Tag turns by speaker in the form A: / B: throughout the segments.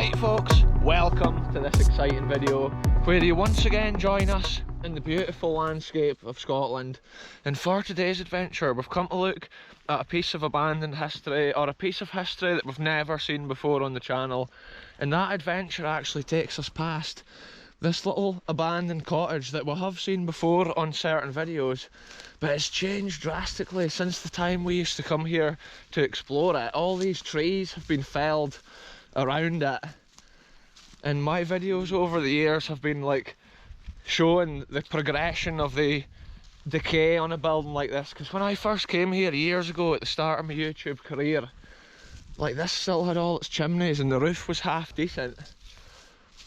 A: Right folks, welcome to this exciting video where you once again join us in the beautiful landscape of Scotland. And for today's adventure we've come to look at a piece of abandoned history, or a piece of history that we've never seen before on the channel. And that adventure actually takes us past this little abandoned cottage that we have seen before on certain videos, but it's changed drastically since the time we used to come here to explore it. All these trees have been felled around it, and my videos over the years have been like showing the progression of the decay on a building like this, because when I first came here years ago at the start of my YouTube career, like this still had all its chimneys and the roof was half decent.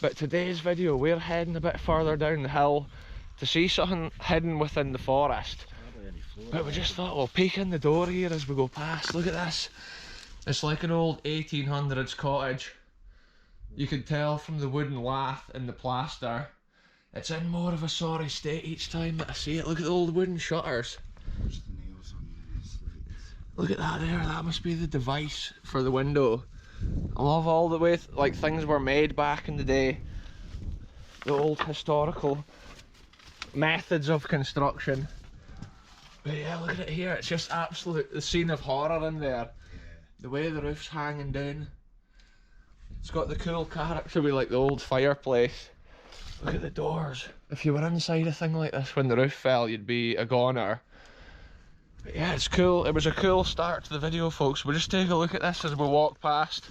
A: But today's video we're heading a bit further down the hill to see something hidden within the forest. But we just thought we'll peek in the door here as we go past. Look at this. It's like an old 1800s cottage. You can tell from the wooden lath and the plaster. It's in more of a sorry state each time that I see it. Look at the old wooden shutters. Look at that there, that must be the device for the window. I love all the way like things were made back in the day. The old historical methods of construction. But yeah, look at it here, it's just absolute, the scene of horror in there. The way the roof's hanging down. It's got the cool character with like the old fireplace. Look at the doors. If you were inside a thing like this when the roof fell, you'd be a goner. But yeah, it's cool. It was a cool start to the video, folks. We'll just take a look at this as we walk past.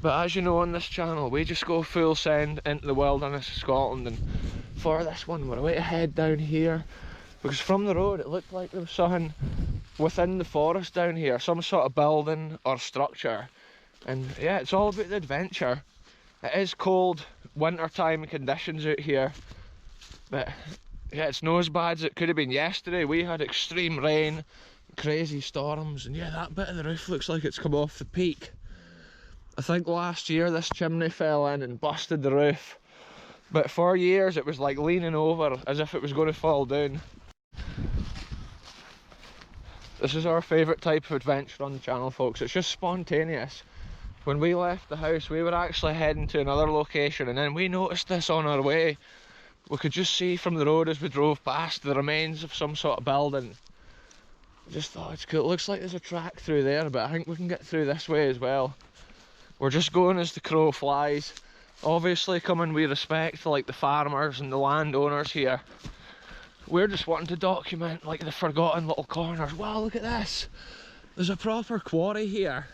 A: But as you know on this channel, we just go full send into the wilderness of Scotland, and for this one we're about to head down here, because from the road it looked like there was something within the forest down here, some sort of building or structure. And yeah, it's all about the adventure. It is cold wintertime conditions out here, but yeah, it's not as bad as it could have been yesterday. We had extreme rain, crazy storms, and yeah, that bit of the roof looks like it's come off the peak. I think last year this chimney fell in and busted the roof, but for years it was like leaning over as if it was going to fall down. This is our favourite type of adventure on the channel, folks. It's just spontaneous. When we left the house, we were actually heading to another location, and then we noticed this on our way. We could just see from the road as we drove past the remains of some sort of building. I just thought it's cool. It looks like there's a track through there, but I think we can get through this way as well. We're just going as the crow flies. Obviously coming with respect to like the farmers and the landowners here. We're just wanting to document like the forgotten little corners. Wow, look at this. There's a proper quarry here.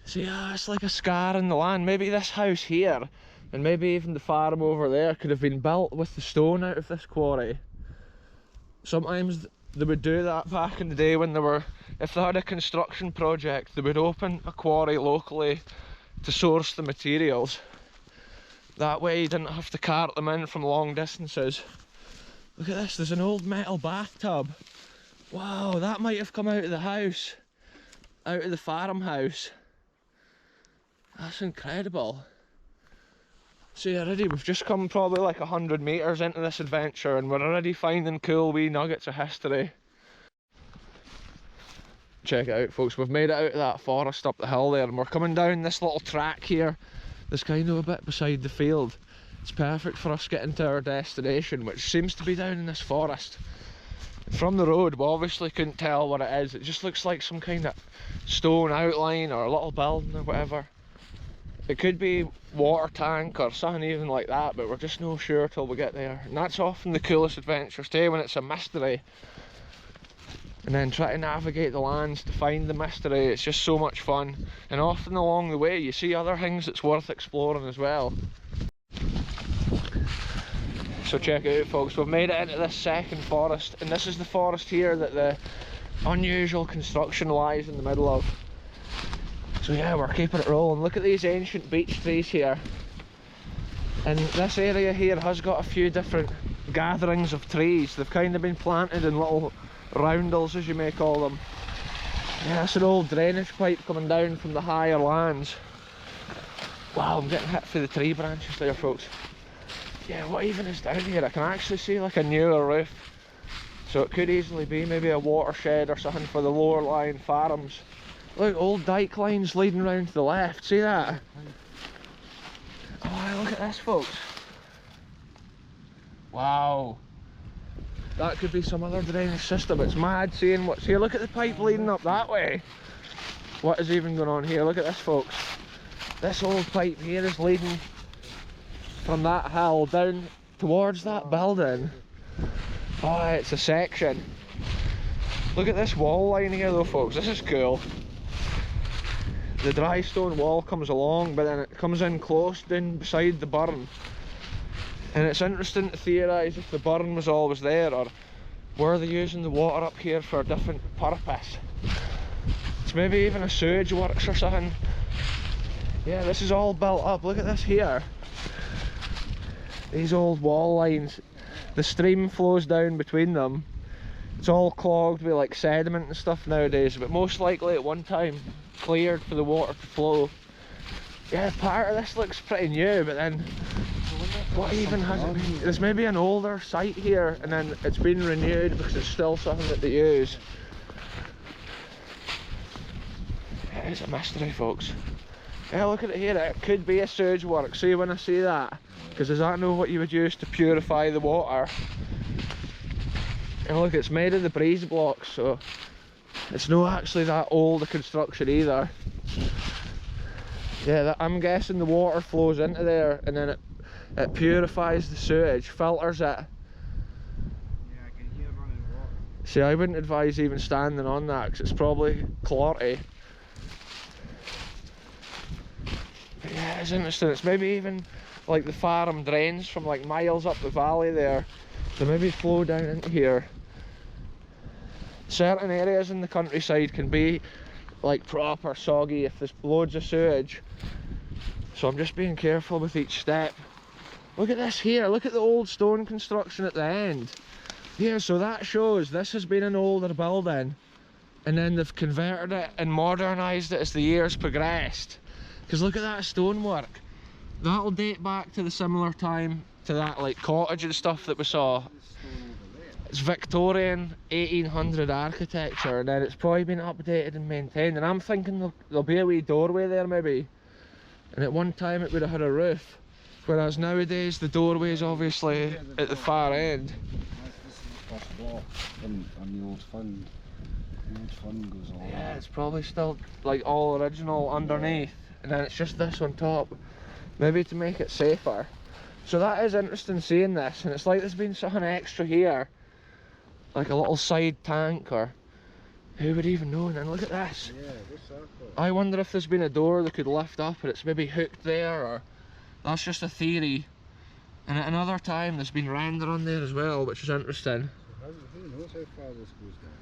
A: See, it's like a scar in the land. Maybe this house here, and maybe even the farm over there, could have been built with the stone out of this quarry. Sometimes they would do that back in the day when they were, if they had a construction project, they would open a quarry locally to source the materials. That way you didn't have to cart them in from long distances. Look at this, there's an old metal bathtub. Wow, that might have come out of the house, out of the farmhouse. That's incredible. See, already we've just come probably like 100 metres into this adventure, and we're already finding cool wee nuggets of history. Check it out, folks, we've made it out of that forest up the hill there, and we're coming down this little track here that's kind of a bit beside the field. It's perfect for us getting to our destination, which seems to be down in this forest. From the road we obviously couldn't tell what it is. It just looks like some kind of stone outline or a little building or whatever. It could be water tank or something even like that, but we're just not sure till we get there. And that's often the coolest adventures too, when it's a mystery. And then try to navigate the lands to find the mystery. It's just so much fun. And often along the way you see other things that's worth exploring as well. So check it out, folks, we've made it into this second forest, and this is the forest here that the unusual construction lies in the middle of. So yeah, we're keeping it rolling. Look at these ancient beech trees here. And this area here has got a few different gatherings of trees. They've kind of been planted in little roundels, as you may call them. Yeah, that's an old drainage pipe coming down from the higher lands. Wow, I'm getting hit for the tree branches there, folks. Yeah, what even is down here? I can actually see like a newer roof. So it could easily be maybe a watershed or something for the lower lying farms. Look, old dike lines leading round to the left, see that? Oh, look at this, folks. Wow. That could be some other drainage system. It's mad seeing what's here. Look at the pipe leading up that way. What is even going on here? Look at this, folks. This old pipe here is leading from that hill down towards that building. Oh, it's a section. Look at this wall line here though, folks. This is cool. The dry stone wall comes along, but then it comes in close down beside the burn. And it's interesting to theorise if the burn was always there, or were they using the water up here for a different purpose. It's maybe even a sewage works or something. Yeah, this is all built up. Look at this here. These old wall lines. The stream flows down between them. It's all clogged with like sediment and stuff nowadays, but most likely at one time cleared for the water to flow. Yeah, part of this looks pretty new, but then what even has it been? There's maybe an older site here and then it's been renewed because it's still something that they use. It is a mystery, folks. Yeah, look at it here. It could be a sewage work. See when I see that? Because does that know what you would use to purify the water? And look, it's made of the breeze blocks, so it's not actually that old a construction either. Yeah, I'm guessing the water flows into there and then it purifies the sewage, filters it.
B: Yeah, I can hear running water.
A: See, I wouldn't advise even standing on that because it's probably clotty. But yeah, it's interesting. It's maybe even like the farm drains from like miles up the valley there. They maybe flow down into here. Certain areas in the countryside can be like proper soggy if there's loads of sewage. So I'm just being careful with each step. Look at this here, look at the old stone construction at the end. Yeah, so that shows this has been an older building and then they've converted it and modernised it as the years progressed. Because look at that stonework. That'll date back to the similar time to that like cottage and stuff that we saw. It's Victorian 1800 architecture and then it's probably been updated and maintained, and I'm thinking there'll be a wee doorway there maybe, and at one time it would have had a roof, whereas nowadays the doorway is obviously at the far end.
B: This is the first block on the old fund. The old fund goes on.
A: Yeah, it's probably still like all original underneath, and then it's just this on top, maybe to make it safer. So that is interesting seeing this, and it's like there's been something extra here. Like a little side tank, or who would even know? And then look at this.
B: Yeah, what's that for?
A: I wonder if there's been a door that could lift up and it's maybe hooked there, or that's just a theory. And at another time there's been render on there as well, which is interesting.
B: So who knows how far this goes down?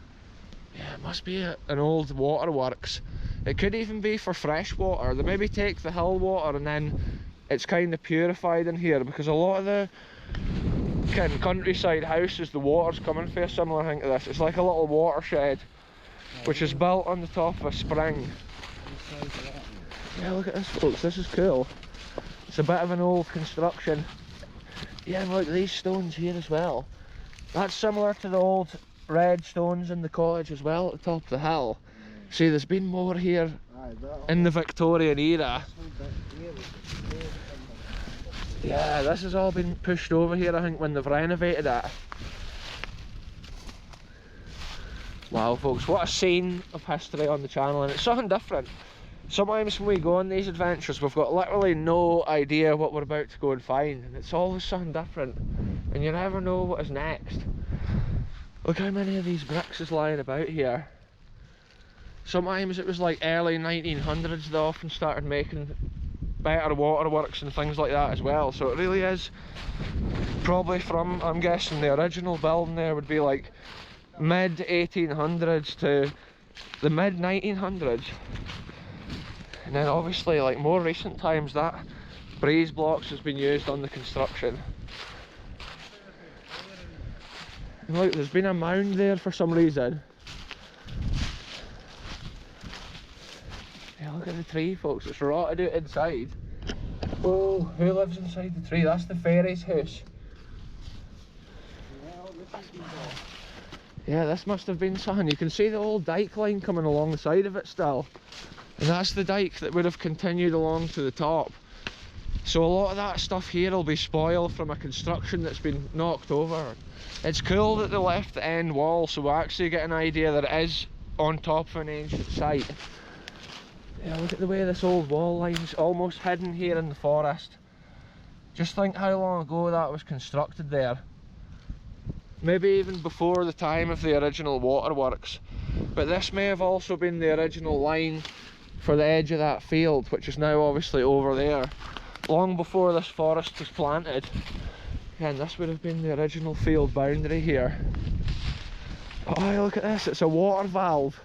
A: Yeah, it must be an old waterworks. It could even be for fresh water. They maybe take the hill water and then it's kind of purified in here, because a lot of the kind of countryside houses, the water's coming for a similar thing to this. It's like a little watershed which is built on the top of a spring. Yeah, look at this, folks, this is cool. It's a bit of an old construction. Yeah, and look, these stones here as well. That's similar to the old red stones in the cottage as well at the top of the hill. See, there's been more here in the Victorian era. Yeah, this has all been pushed over here, I think, when they've renovated it. Wow, folks, what a scene of history on the channel, and it's something different. Sometimes when we go on these adventures, we've got literally no idea what we're about to go and find, and it's always something different, and you never know what is next. Look how many of these bricks is lying about here. Sometimes it was like early 1900s they often started making better waterworks and things like that as well, so it really is probably from, I'm guessing the original building there would be like mid 1800s to the mid 1900s, and then obviously like more recent times that breeze blocks has been used on the construction. And look, there's been a mound there for some reason. Yeah, look at the tree, folks, it's rotted out inside. Whoa, who lives inside the tree? That's the fairy's house. Yeah, this must have been something. You can see the old dike line coming along the side of it still. And that's the dike that would have continued along to the top. So a lot of that stuff here will be spoil from a construction that's been knocked over. It's cool that they left the end wall, so we actually get an idea that it is on top of an ancient site. Yeah, look at the way this old wall line's almost hidden here in the forest. Just think how long ago that was constructed there. Maybe even before the time of the original waterworks. But this may have also been the original line for the edge of that field, which is now obviously over there. Long before this forest was planted. And this would have been the original field boundary here. Oh, look at this, it's a water valve.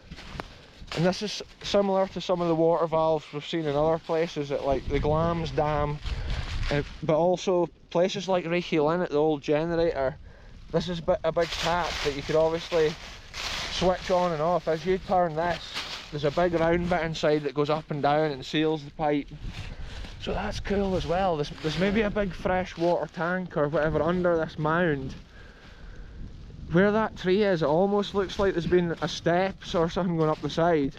A: And this is similar to some of the water valves we've seen in other places at like the Glams Dam, but also places like Reichy Linn at the old generator. This is a big tap that you could obviously switch on and off. As you turn this, there's a big round bit inside that goes up and down and seals the pipe. So that's cool as well. There's maybe a big fresh water tank or whatever under this mound. Where that tree is, it almost looks like there's been a steps or something going up the side.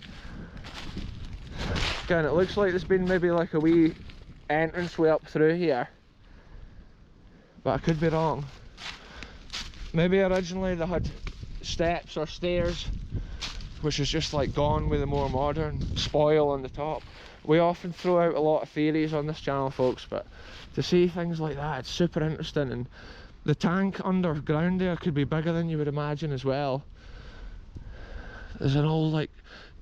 A: Again, it looks like there's been maybe like a wee entranceway up through here. But I could be wrong. Maybe originally they had steps or stairs, which is just like gone with the more modern spoil on the top. We often throw out a lot of theories on this channel, folks, but to see things like that, it's super interesting. And the tank underground there could be bigger than you would imagine as well. There's an old like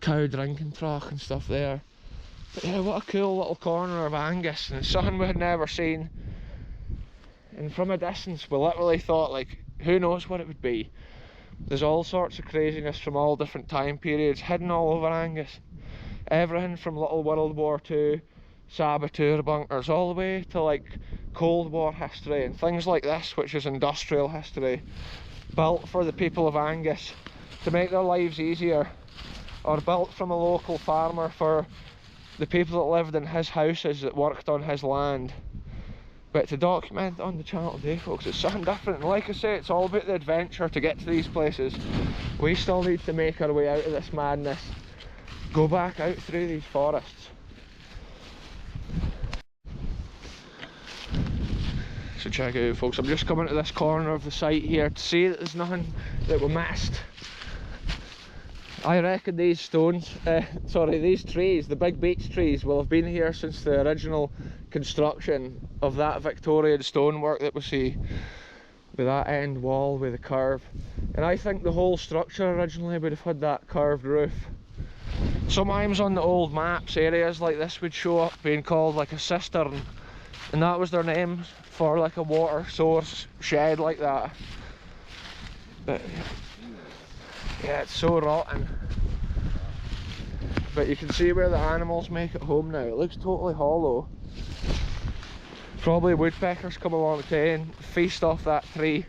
A: cow drinking trough and stuff there. But yeah, what a cool little corner of Angus, and it's something we had never seen. And from a distance we literally thought, like, who knows what it would be. There's all sorts of craziness from all different time periods hidden all over Angus. Everything from little World War II saboteur bunkers all the way to like Cold War history and things like this, which is industrial history built for the people of Angus to make their lives easier, or built from a local farmer for the people that lived in his houses that worked on his land. But to document on the channel today, folks, it's something different. And like I say, it's all about the adventure to get to these places. We still need to make our way out of this madness, go back out through these forests. So check it out, folks, I'm just coming to this corner of the site here to see that there's nothing that we missed. I reckon these these trees, the big beech trees, will have been here since the original construction of that Victorian stonework that we see, with that end wall with the curve. And I think the whole structure originally would have had that curved roof. Sometimes on the old maps, areas like this would show up being called like a cistern, and that was their name for like a water source shed like that. But yeah, it's so rotten. But you can see where the animals make it home now. It looks totally hollow. Probably woodpeckers come along today and feast off that tree.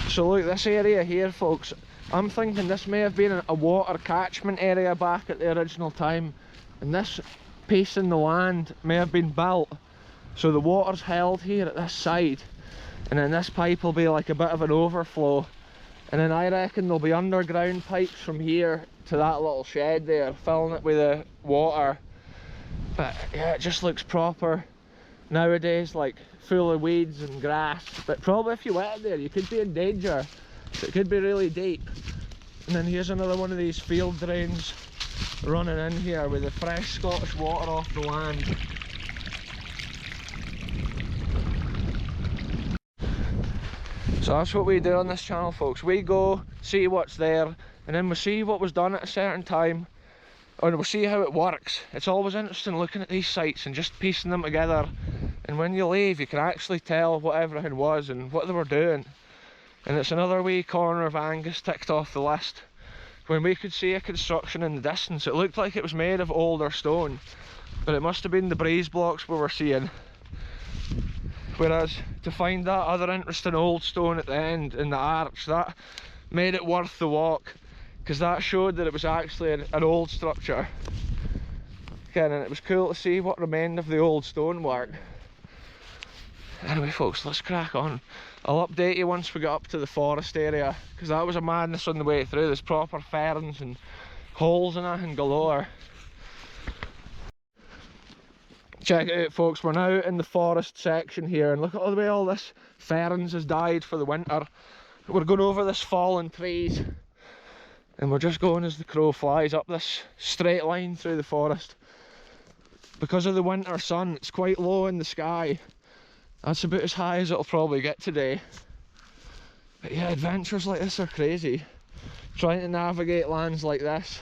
A: So look, this area here, folks, I'm thinking this may have been a water catchment area back at the original time, and this piece in the land may have been built so the water's held here at this side, and then this pipe will be like a bit of an overflow, and then I reckon there'll be underground pipes from here to that little shed there, filling it with the water. But yeah, it just looks proper nowadays, like full of weeds and grass. But probably if you went there, you could be in danger. It could be really deep. And then here's another one of these field drains running in here with the fresh Scottish water off the land. So that's what we do on this channel, folks. We go see what's there, and then we see what was done at a certain time, and we'll see how it works. It's always interesting looking at these sites and just piecing them together, and when you leave you can actually tell what everything was and what they were doing. And it's another wee corner of Angus ticked off the list. When we could see a construction in the distance, it looked like it was made of older stone, but it must have been the breeze blocks we were seeing. Whereas to find that other interesting old stone at the end in the arch, that made it worth the walk, because that showed that it was actually an old structure. Again, and it was cool to see what remained of the old stonework. Anyway folks, let's crack on. I'll update you once we get up to the forest area, because that was a madness on the way through. There's proper ferns and holes in it and galore. Check it out folks, we're now in the forest section here, and look at all the way all this ferns has died for the winter. We're going over this fallen trees, and we're just going as the crow flies up this straight line through the forest. Because of the winter sun, it's quite low in the sky. That's about as high as it'll probably get today. But yeah, adventures like this are crazy. Trying to navigate lands like this.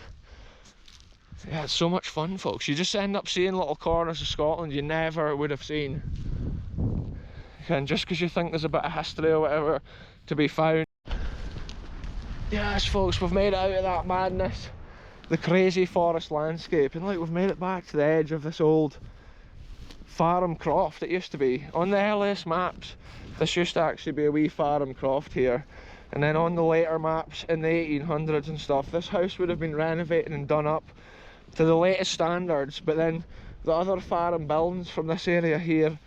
A: Yeah, it's so much fun folks. You just end up seeing little corners of Scotland you never would have seen. And just because you think there's a bit of history or whatever to be found. Yes folks, we've made it out of that madness. The crazy forest landscape. And look, we've made it back to the edge of this old farm croft it used to be. On the earliest maps, this used to actually be a wee farm croft here. And then on the later maps in the 1800s and stuff, this house would have been renovated and done up to the latest standards, but then the other farm buildings from this area here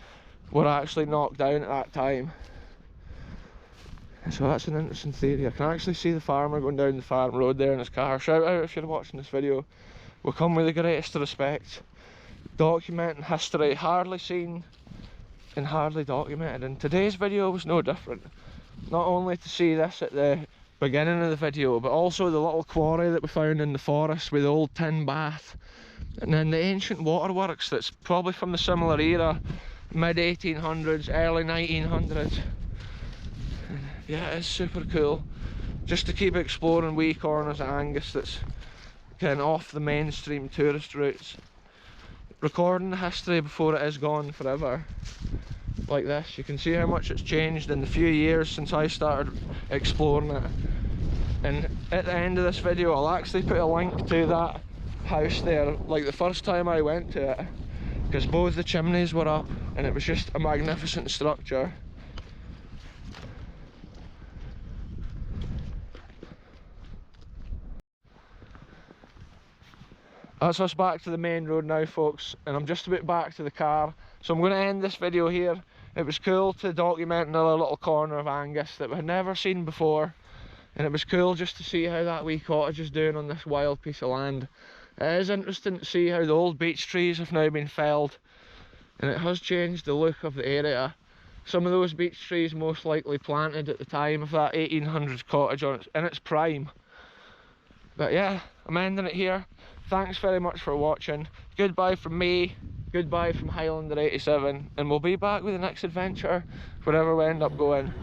A: were actually knocked down at that time. So that's an interesting theory. I can actually see the farmer going down the farm road there in his car. Shout out if you're watching this video. We come with the greatest respect. Documenting history, hardly seen and hardly documented, and today's video was no different. Not only to see this at the beginning of the video, but also the little quarry that we found in the forest with the old tin bath, and then the ancient waterworks that's probably from the similar era, mid 1800s, early 1900s. Yeah, it's super cool just to keep exploring wee corners of Angus that's kind of off the mainstream tourist routes, recording the history before it is gone forever. Like this, you can see how much it's changed in the few years since I started exploring it. And at the end of this video I'll actually put a link to that house there, like the first time I went to it, because both the chimneys were up and it was just a magnificent structure. That's us back to the main road now folks, and I'm just about back to the car, so I'm going to end this video here. It was cool to document another little corner of Angus that we had never seen before, and it was cool just to see how that wee cottage is doing on this wild piece of land. It is interesting to see how the old beech trees have now been felled, and it has changed the look of the area. Some of those beech trees most likely planted at the time of that 1800s cottage in its prime. But yeah, I'm ending it here. Thanks very much for watching. Goodbye from me, goodbye from Highlander 87, and we'll be back with the next adventure wherever we end up going.